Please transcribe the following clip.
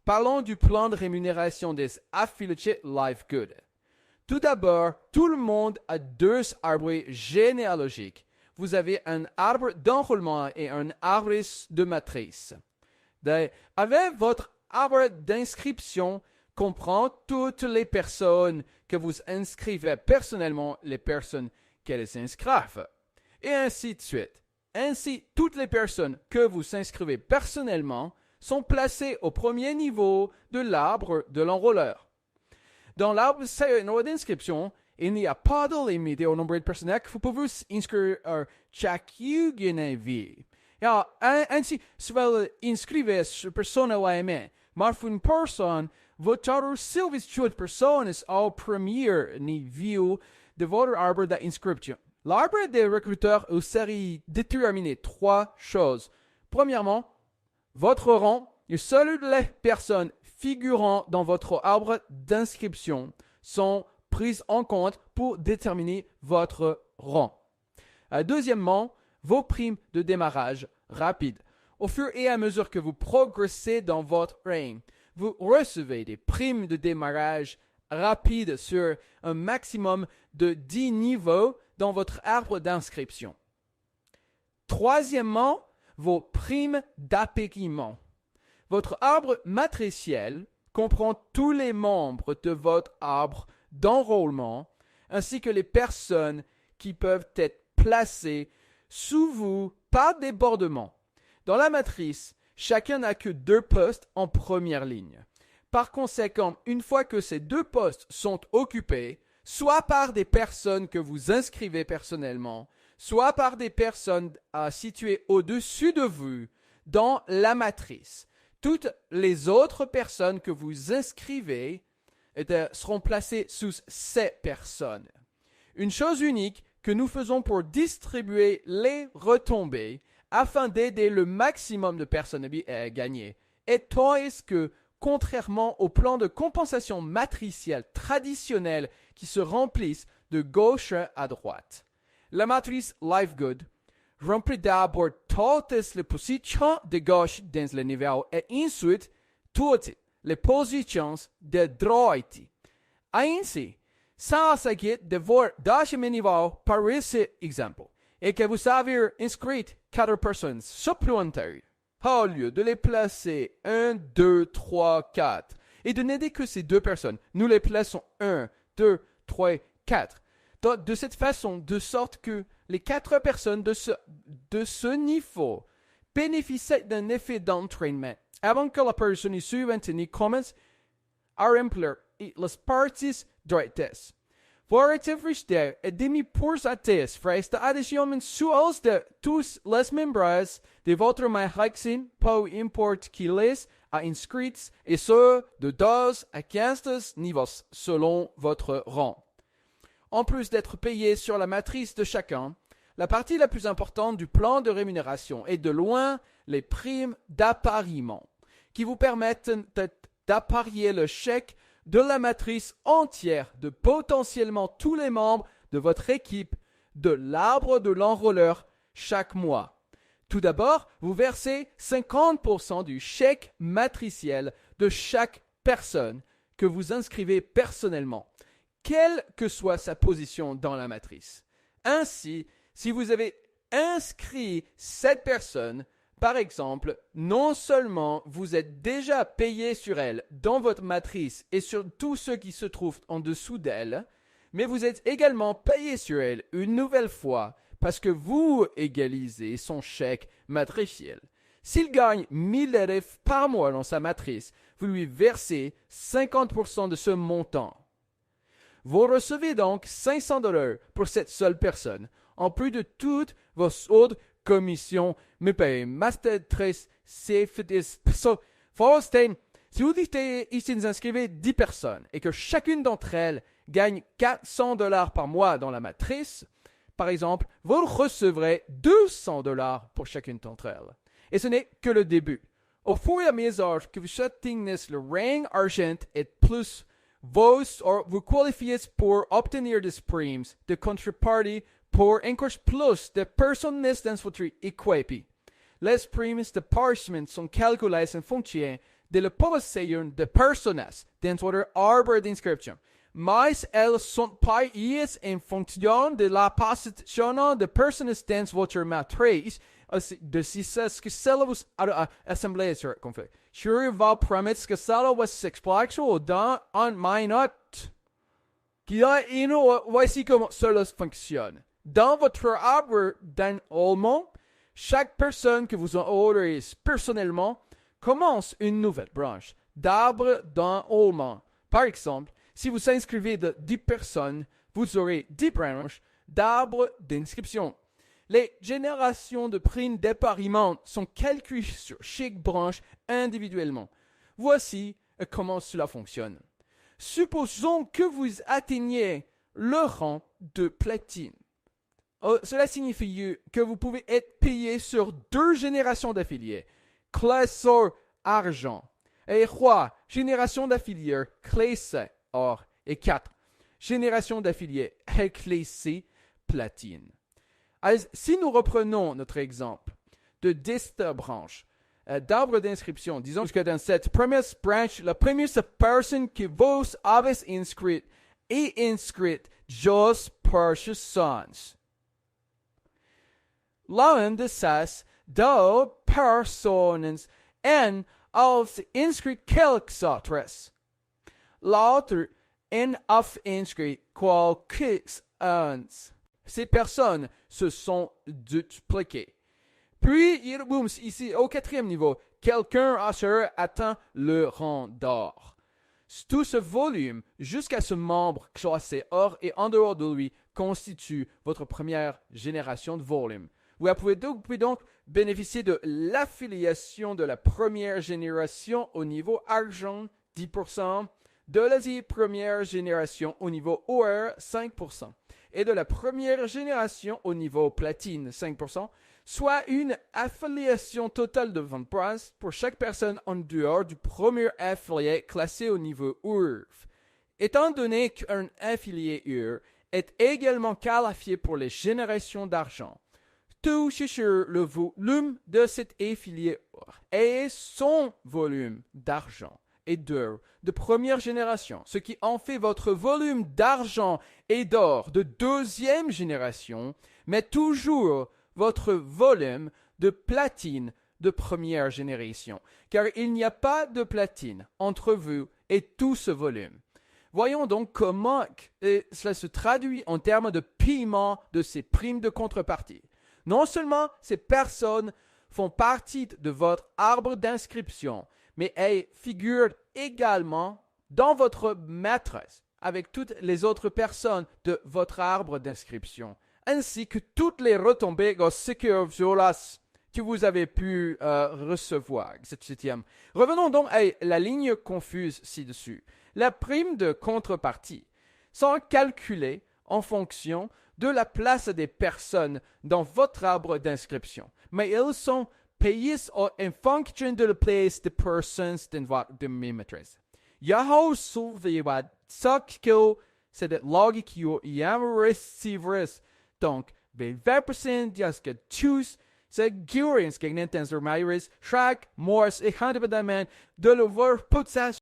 Parlons du plan de rémunération des affiliés LiveGood. Tout d'abord, tout le monde a deux arbres généalogiques. Vous avez un arbre d'enrôlement et un arbre de matrice. Avec votre arbre d'inscription comprend toutes les personnes que vous inscrivez personnellement, les personnes qu'elles inscrivent, et ainsi de suite. Ainsi, toutes les personnes que vous inscrivez personnellement sont placées au premier niveau de l'arbre de l'enrôleur. Dans l'arbre d'inscription, il n'y a pas de limite au nombre de personnes que vous pouvez inscrire à chacune vie. Ainsi, si vous inscrivez sur personne aimée, mais une personne, votre service de personne est au premier niveau de votre arbre d'inscription. L'arbre des recruteurs serait déterminé trois choses. Premièrement, votre rang et celui des personnes figurant dans votre arbre d'inscription sont prises en compte pour déterminer votre rang. Deuxièmement, vos primes de démarrage rapide. Au fur et à mesure que vous progressez dans votre rang, vous recevez des primes de démarrage rapide sur un maximum de 10 niveaux dans votre arbre d'inscription. Troisièmement, vos primes d'appéguement. Votre arbre matriciel comprend tous les membres de votre arbre d'enrôlement ainsi que les personnes qui peuvent être placées sous vous par débordement. Dans la matrice, chacun n'a que 2 postes en première ligne. Par conséquent, une fois que ces 2 postes sont occupés, soit par des personnes que vous inscrivez personnellement, soit par des personnes situées au-dessus de vous dans la matrice, toutes les autres personnes que vous inscrivez seront placées sous ces personnes. Une chose unique que nous faisons pour distribuer les retombées afin d'aider le maximum de personnes à gagner est que, contrairement au plan de compensation matricielle traditionnel qui se remplissent de gauche à droite, la matrice LiveGood remplit d'abord toutes les positions de gauche dans le niveau et ensuite toutes les positions de droite. Ainsi, ça s'agit de voir deuxième niveau par cet exemple et que vous avez inscrit 4 personnes supplémentaires. Au lieu de les placer 1, 2, 3, 4 et de n'aider que ces 2 personnes, nous les plaçons 1, 2, 3, 4. De cette façon, de sorte que les 4 personnes de ce niveau bénéficient d'un effet d'entraînement avant que la personne suivante n'y commence à remplir les parties droites. Pour être et demi-pourcentage frais d'adhésion mensuelle de tous les membres de votre magazine, peu importe qui les a inscrits, et ce, de 2 à 15 niveaux selon votre rang. En plus d'être payé sur la matrice de chacun, la partie la plus importante du plan de rémunération est de loin les primes d'appariement, qui vous permettent d'apparier le chèque de la matrice entière de potentiellement tous les membres de votre équipe de l'arbre de l'enrôleur chaque mois. Tout d'abord, vous versez 50% du chèque matriciel de chaque personne que vous inscrivez personnellement, quelle que soit sa position dans la matrice. Ainsi, si vous avez inscrit cette personne, par exemple, non seulement vous êtes déjà payé sur elle dans votre matrice et sur tous ceux qui se trouvent en dessous d'elle, mais vous êtes également payé sur elle une nouvelle fois parce que vous égalisez son chèque matriciel. S'il gagne 1000 RF par mois dans sa matrice, vous lui versez 50% de ce montant. Vous recevez donc $500 pour cette seule personne, en plus de toutes vos autres commissions, mais payez master 13 CFDS. Si vous inscrivez 10 personnes et que chacune d'entre elles gagne $400 par mois dans la matrice, par exemple, vous recevrez $200 pour chacune d'entre elles. Et ce n'est que le début. Au fur et à mesure que vous atteignez le rang argent et plus, vous qualifiez pour obtenir des primes de contrepartie pour encore plus de personnes dans votre équipe. Les primes de parchement sont calculées en fonction de le poseer de personas dans votre arbre d'inscription, mais elles sont payées en fonction de la position de personas dans votre matrice, de si c'est ce que cela vous a assemblé sur le conflit. Je vais promettre que cela va s'expliquer dans ma note. Voici comment cela fonctionne. Dans votre arbre d'enrôlement, chaque personne que vous enrôlez personnellement commence une nouvelle branche d'arbre d'enrôlement. Par exemple, si vous inscrivez de 10 personnes, vous aurez 10 branches d'arbres d'inscription. Les générations de primes d'épargnement sont calculées sur chaque branche individuellement. Voici comment cela fonctionne. Supposons que vous atteigniez le rang de platine. Cela signifie que vous pouvez être payé sur 2 générations d'affiliés, classe or argent, et 3 générations d'affiliés, classe or, et 4 générations d'affiliés, classe platine. Alors, si nous reprenons notre exemple de 10 branches d'arbres d'inscription, disons que dans cette première branche, la première personne que vous avez inscrite est inscrite juste pour ce sens. L'un de ces 2 personnes en a inscrit quelques autres. L'autre en a inscrit quelques-uns. Ces personnes se sont dupliquées. Puis, ici, au 4e niveau, quelqu'un a atteint le rang d'or. Tout ce volume, jusqu'à ce membre classé or et en dehors de lui, constitue votre première génération de volume. Vous pouvez donc bénéficier de l'affiliation de la première génération au niveau argent, 10%, de la première génération au niveau or, 5%, et de la première génération au niveau platine, 5%, soit une affiliation totale de 20% pour chaque personne en dehors du premier affilié classé au niveau URF. Étant donné qu'un affilié UR est également qualifié pour les générations d'argent, tout sur le volume de cet affilié et son volume d'argent et d'or de première génération, ce qui en fait votre volume d'argent et d'or de 2e génération, mais toujours votre volume de platine de première génération, car il n'y a pas de platine entre vous et tout ce volume. Voyons donc comment cela se traduit en termes de paiement de ces primes de contrepartie. Non seulement ces personnes font partie de votre arbre d'inscription, mais elles figurent également dans votre matrice avec toutes les autres personnes de votre arbre d'inscription, ainsi que toutes les retombées que vous avez pu recevoir. Revenons donc à la ligne confuse ci-dessus. La prime de contrepartie sont calculées en fonction de la place des personnes dans votre arbre d'inscription, mais elles sont payées en fonction de la place des personnes dans votre matrice. Yahoo soulevé c'est de logique qui receiveras. Donc, 20% jusqu'à tous segurens gegen den matrice, chaque mois et indépendamment de leur